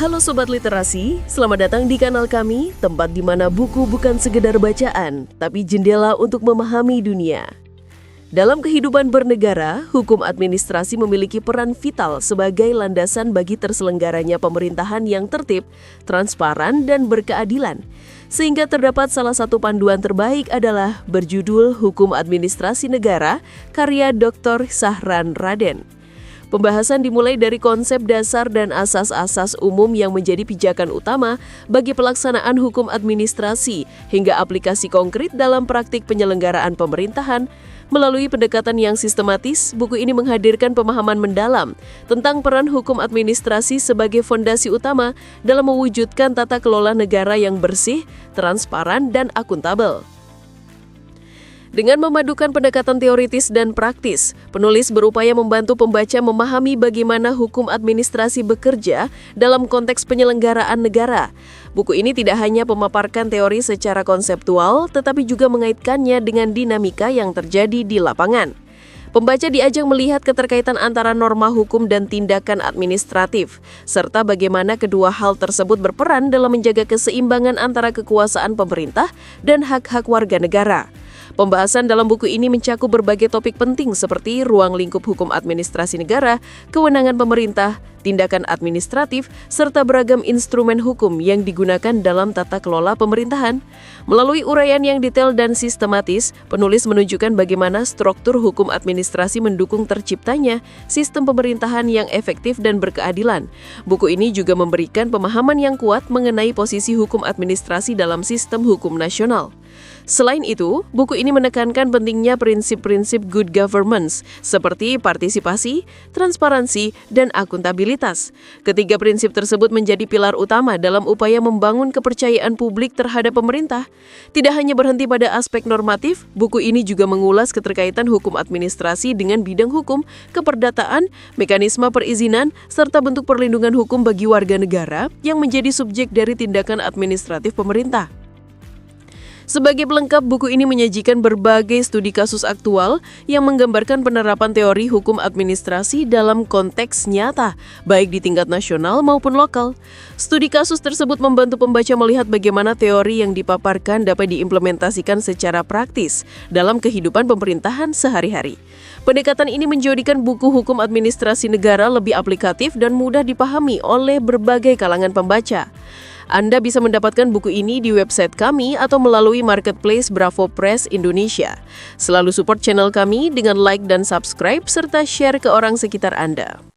Halo Sobat Literasi, selamat datang di kanal kami, tempat di mana buku bukan sekedar bacaan, tapi jendela untuk memahami dunia. Dalam kehidupan bernegara, hukum administrasi memiliki peran vital sebagai landasan bagi terselenggaranya pemerintahan yang tertib, transparan, dan berkeadilan. Sehingga terdapat salah satu panduan terbaik adalah berjudul Hukum Administrasi Negara, karya Dr. Sahran Raden. Pembahasan dimulai dari konsep dasar dan asas-asas umum yang menjadi pijakan utama bagi pelaksanaan hukum administrasi hingga aplikasi konkret dalam praktik penyelenggaraan pemerintahan. Melalui pendekatan yang sistematis, buku ini menghadirkan pemahaman mendalam tentang peran hukum administrasi sebagai fondasi utama dalam mewujudkan tata kelola negara yang bersih, transparan, dan akuntabel. Dengan memadukan pendekatan teoritis dan praktis, penulis berupaya membantu pembaca memahami bagaimana hukum administrasi bekerja dalam konteks penyelenggaraan negara. Buku ini tidak hanya memaparkan teori secara konseptual, tetapi juga mengaitkannya dengan dinamika yang terjadi di lapangan. Pembaca diajak melihat keterkaitan antara norma hukum dan tindakan administratif, serta bagaimana kedua hal tersebut berperan dalam menjaga keseimbangan antara kekuasaan pemerintah dan hak-hak warga negara. Pembahasan dalam buku ini mencakup berbagai topik penting seperti ruang lingkup hukum administrasi negara, kewenangan pemerintah, tindakan administratif, serta beragam instrumen hukum yang digunakan dalam tata kelola pemerintahan. Melalui uraian yang detail dan sistematis, penulis menunjukkan bagaimana struktur hukum administrasi mendukung terciptanya sistem pemerintahan yang efektif dan berkeadilan. Buku ini juga memberikan pemahaman yang kuat mengenai posisi hukum administrasi dalam sistem hukum nasional. Selain itu, buku ini menekankan pentingnya prinsip-prinsip good governance seperti partisipasi, transparansi, dan akuntabilitas. Ketiga prinsip tersebut menjadi pilar utama dalam upaya membangun kepercayaan publik terhadap pemerintah. Tidak hanya berhenti pada aspek normatif, buku ini juga mengulas keterkaitan hukum administrasi dengan bidang hukum, keperdataan, mekanisme perizinan, serta bentuk perlindungan hukum bagi warga negara yang menjadi subjek dari tindakan administratif pemerintah. Sebagai pelengkap, buku ini menyajikan berbagai studi kasus aktual yang menggambarkan penerapan teori hukum administrasi dalam konteks nyata, baik di tingkat nasional maupun lokal. Studi kasus tersebut membantu pembaca melihat bagaimana teori yang dipaparkan dapat diimplementasikan secara praktis dalam kehidupan pemerintahan sehari-hari. Pendekatan ini menjadikan buku hukum administrasi negara lebih aplikatif dan mudah dipahami oleh berbagai kalangan pembaca. Anda bisa mendapatkan buku ini di website kami atau melalui marketplace Bravo Press Indonesia. Selalu support channel kami dengan like dan subscribe serta share ke orang sekitar Anda.